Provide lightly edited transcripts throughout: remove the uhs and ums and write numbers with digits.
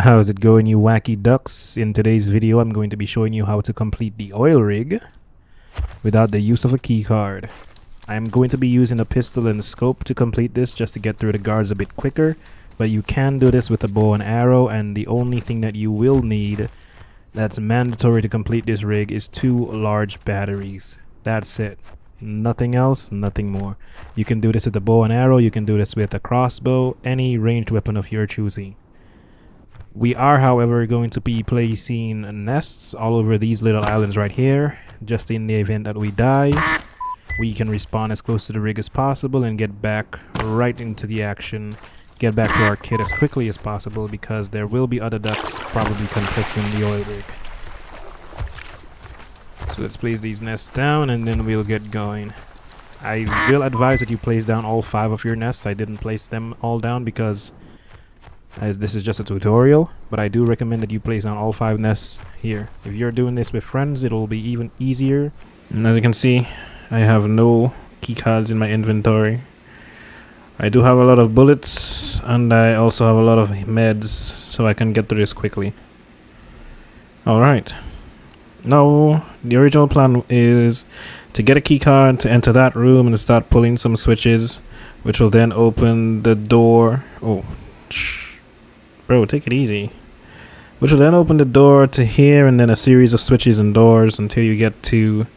How's it going, you wacky ducks? In today's video, I'm going to be showing you how to complete the oil rig without the use of a key card. I'm going to be using a pistol and a scope to complete this just to get through the guards a bit quicker, but you can do this with a bow and arrow, and the only thing that you will need that's mandatory to complete this rig is 2 large batteries. That's it. Nothing else, nothing more. You can do this with a bow and arrow, you can do this with a crossbow, any ranged weapon of your choosing. We are, however, going to be placing nests all over these little islands right here, just in the event that we die. We can respawn as close to the rig as possible and get back right into the action, get back to our kit as quickly as possible, because there will be other ducks probably contesting the oil rig. So let's place these nests down and then we'll get going. I will advise that you place down all 5 of your nests. I didn't place them all down because this is just a tutorial, but I do recommend that you place down all 5 nests here. If you're doing this with friends, it'll be even easier. And as you can see, I have no keycards in my inventory. I do have a lot of bullets, and I also have a lot of meds, so I can get through this quickly. Alright. Now, the original plan is to get a keycard to enter that room and start pulling some switches, which will then open the door. Oh, bro, take it easy. Which will then open the door to here, and then a series of switches and doors until you get to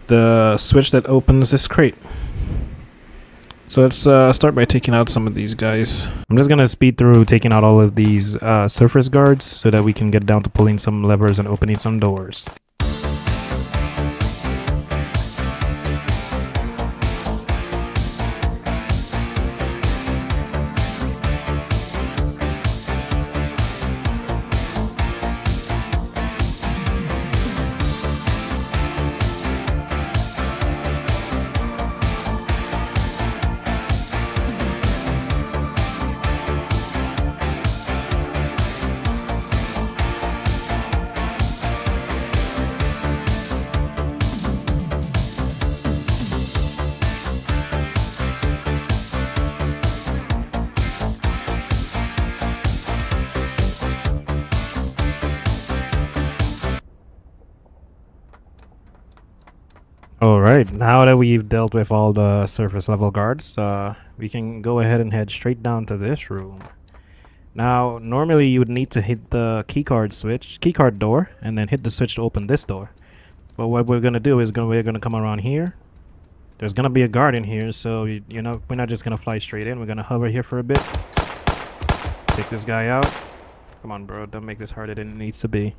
the switch that opens this crate. So let's start by taking out some of these guys. I'm just gonna speed through taking out all of these surface guards so that we can get down to pulling some levers and opening some doors. Alright, now that we've dealt with all the surface level guards, we can go ahead and head straight down to this room. Now, normally you would need to hit the keycard door, and then hit the switch to open this door. But what we're gonna do is we're gonna come around here. There's gonna be a guard in here, so we're not just gonna fly straight in. We're gonna hover here for a bit. Take this guy out. Come on, bro, don't make this harder than it needs to be.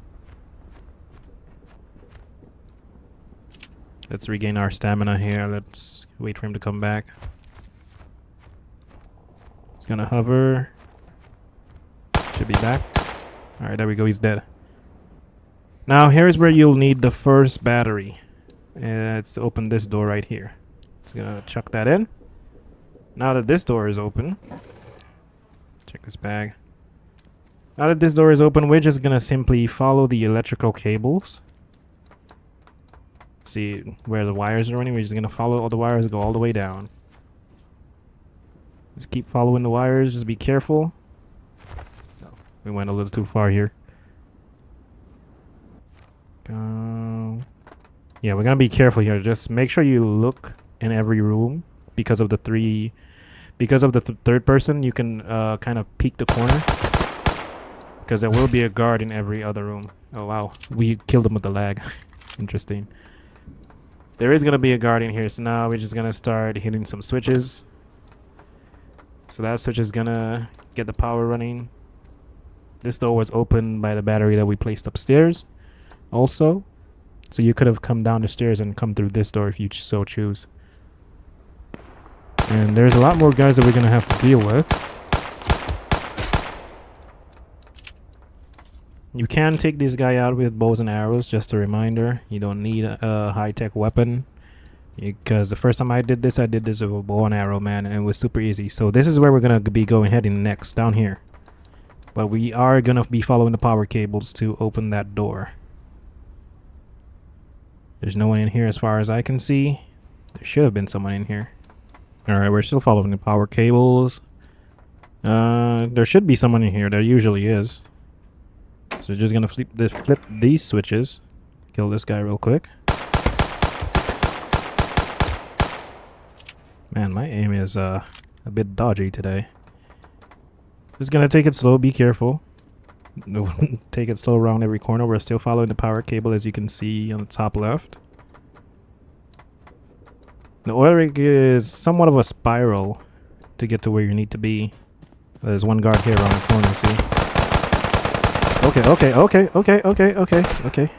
Let's regain our stamina here. Let's wait for him to come back. He's gonna hover. Should be back. Alright, there we go. He's dead. Now, here's where you'll need the first battery. It's to open this door right here. Just gonna chuck that in. Now that this door is open, check this bag. Now that this door is open, we're just gonna simply follow the electrical cables. See where the wires are running. We're just gonna follow all the wires, go all the way down. Just keep following the wires. Just be careful. Oh, we went a little too far here. Yeah, we're gonna be careful here. Just make sure you look in every room because of the third person. You can kind of peek the corner because there will be a guard in every other room. Oh wow, we killed him with the lag. Interesting. There is going to be a guard in here, so now we're just going to start hitting some switches. So that switch is going to get the power running. This door was opened by the battery that we placed upstairs also. So you could have come down the stairs and come through this door if you so choose. And there's a lot more guys that we're going to have to deal with. You can take this guy out with bows and arrows, just a reminder. You don't need a high-tech weapon. Because the first time I did this with a bow and arrow, man, and it was super easy. So this is where we're going to be heading next, down here. But we are going to be following the power cables to open that door. There's no one in here as far as I can see. There should have been someone in here. Alright, we're still following the power cables. There should be someone in here. There usually is. So we're just gonna flip these switches. Kill this guy real quick. Man, my aim is a bit dodgy today. Just gonna take it slow, be careful. Take it slow around every corner. We're still following the power cable, as you can see on the top left. The oil rig is somewhat of a spiral to get to where you need to be. There's one guard here around the corner, see? Okay.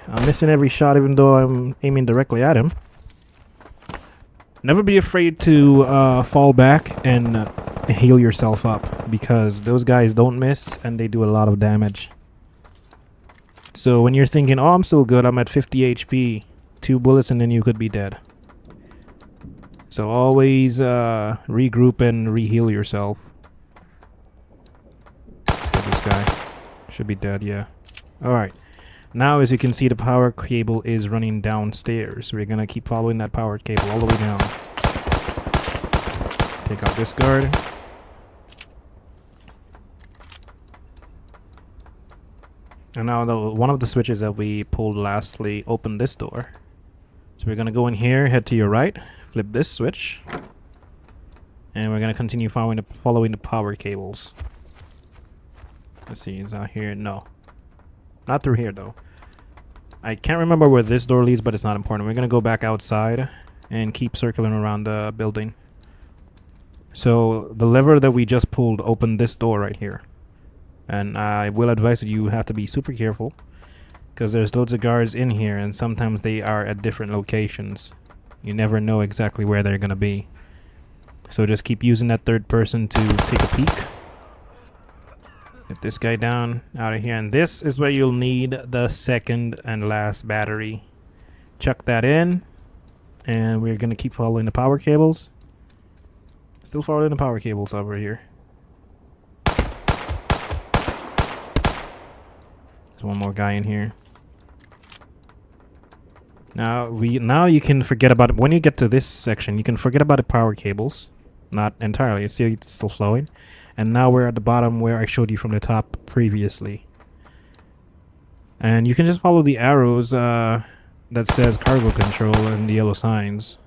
I'm missing every shot even though I'm aiming directly at him. Never be afraid to fall back and heal yourself up, because those guys don't miss and they do a lot of damage. So when you're thinking, oh, I'm still good, I'm at 50 HP, 2 bullets and then you could be dead. So always regroup and re-heal yourself. Let's get this guy. Should be dead, yeah. Alright. Now, as you can see, the power cable is running downstairs. We're gonna keep following that power cable all the way down. Take out this guard. And now one of the switches that we pulled lastly opened this door. So we're gonna go in here, head to your right, flip this switch, and we're gonna continue following the power cables. Let's see, is out here? No. Not through here though. I can't remember where this door leads, but it's not important. We're gonna go back outside and keep circling around the building. So the lever that we just pulled opened this door right here. And I will advise that you have to be super careful, because there's loads of guards in here and sometimes they are at different locations. You never know exactly where they're gonna be. So just keep using that third person to take a peek. Get this guy down out of here, and this is where you'll need the second and last battery. Chuck that in, and we're gonna keep following the power cables. Still following the power cables over here. There's one more guy in here. Now you can forget about it. When you get to this section, you can forget about the power cables. Not entirely. See, it's still flowing. And now we're at the bottom where I showed you from the top previously. And you can just follow the arrows that says cargo control and the yellow signs.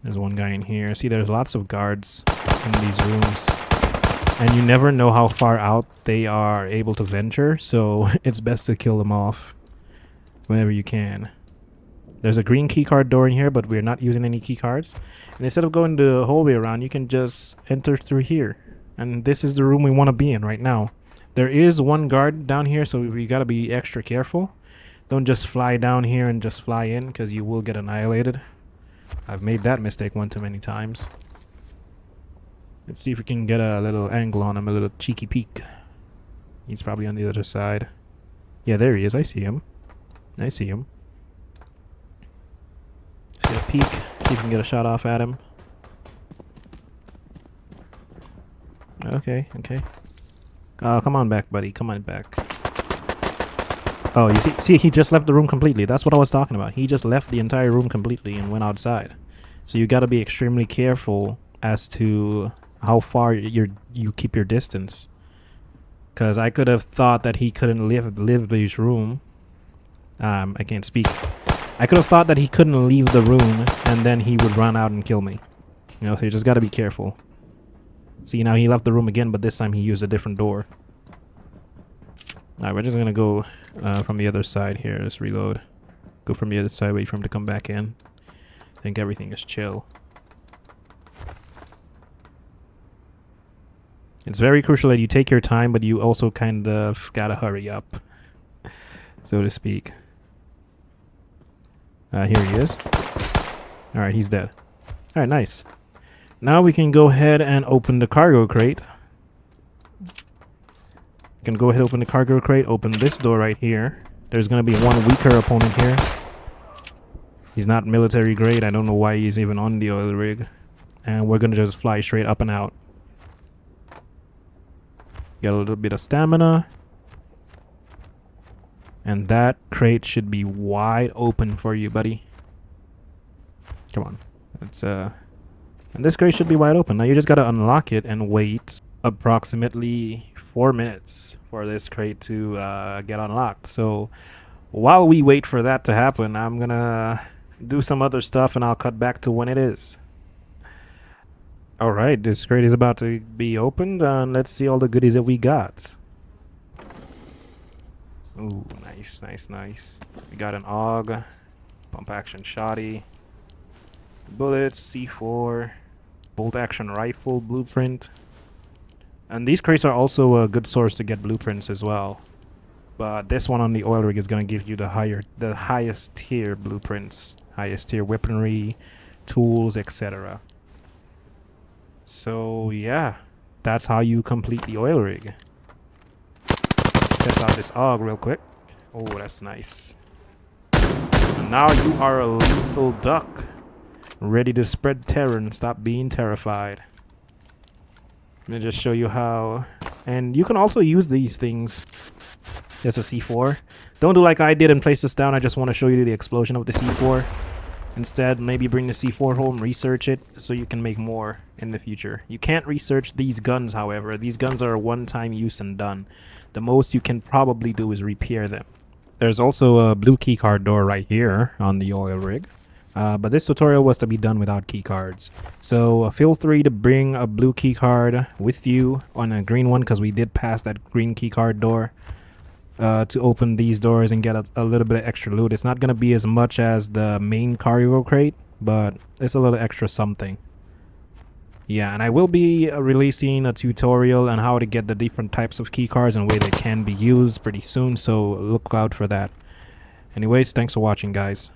There's one guy in here. See, there's lots of guards in these rooms. And you never know how far out they are able to venture, so it's best to kill them off whenever you can. There's a green keycard door in here, but we're not using any keycards. And instead of going the whole way around, you can just enter through here. And this is the room we want to be in right now. There is one guard down here, so we gotta be extra careful. Don't just fly down here and just fly in, because you will get annihilated. I've made that mistake one too many times. Let's see if we can get a little angle on him, a little cheeky peek. He's probably on the other side. Yeah, there he is. I see him. I see him. Let's get a peek. See if we can get a shot off at him. Okay. Come on back, buddy. Come on back. Oh, you see, he just left the room completely. That's what I was talking about. He just left the entire room completely and went outside. So you got to be extremely careful as to how far you keep your distance. Because I could have thought that he couldn't leave his room. I can't speak. I could have thought that he couldn't leave the room and then he would run out and kill me. You know, so you just got to be careful. See, now he left the room again, but this time he used a different door. Alright, we're just gonna go from the other side here. Let's reload. Go from the other side, wait for him to come back in. I think everything is chill. It's very crucial that you take your time, but you also kind of gotta hurry up, so to speak. Here he is. Alright, he's dead. Alright, nice. Now we can go ahead and open the cargo crate. You can go ahead and open the cargo crate, open this door right here. There's going to be one weaker opponent here. He's not military grade. I don't know why he's even on the oil rig. And we're going to just fly straight up and out. Get a little bit of stamina. And that crate should be wide open for you, buddy. Come on. Let's and this crate should be wide open. Now you just got to unlock it and wait approximately 4 minutes for this crate to get unlocked. So while we wait for that to happen, I'm gonna do some other stuff and I'll cut back to when it is. Alright, this crate is about to be opened and let's see all the goodies that we got. Ooh, nice, nice, nice. We got an AUG, pump action shotty, bullets, C4, bolt action rifle blueprint. And these crates are also a good source to get blueprints as well. But this one on the oil rig is gonna give you the highest tier blueprints, highest tier weaponry, tools, etc. So yeah, that's how you complete the oil rig. Let's test out this AUG real quick. Oh, that's nice. And now you are a lethal duck, ready to spread terror and stop being terrified. Let me just show you how. And you can also use these things. There's a C4. Don't do like I did and place this down. I just want to show you the explosion of the C4. Instead, maybe bring the C4 home, research it, so you can make more in the future. You can't research these guns, however. These guns are a one-time use and done. The most you can probably do is repair them. There's also a blue keycard door right here on the oil rig. But this tutorial was to be done without keycards. So feel free to bring a blue keycard with you on a green one, because we did pass that green keycard door to open these doors and get a little bit of extra loot. It's not going to be as much as the main cargo crate, but it's a little extra something. Yeah, and I will be releasing a tutorial on how to get the different types of keycards and way they can be used pretty soon, so look out for that. Anyways, thanks for watching, guys.